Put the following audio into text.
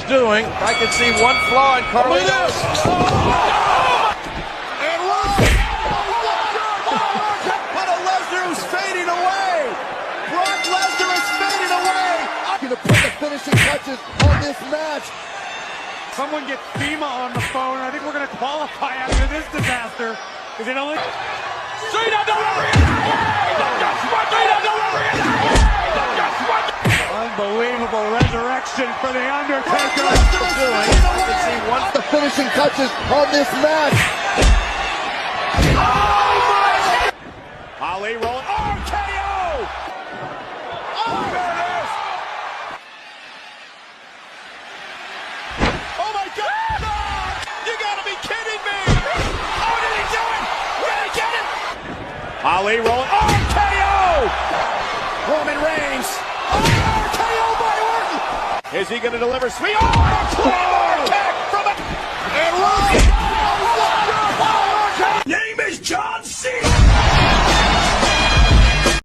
doing. I can see one flaw in Carlito's. And look! But a Lesnar who's fading away. Brock Lesnar is fading away. Going to put the finishing touches on this match. Someone get FEMA on the phone. I think we're going to qualify after this disaster. Is it only... Unbelievable resurrection for The Undertaker. The finishing touches on this match. Ali rolling. RKO! Oh, there it is. Oh my God! You gotta be kidding me! How did he do it? Did he get it? Ali rolling. RKO! Roman Reigns. Oh, RKO by Orton. Is he going to deliver? Sweet. Oh, RKO!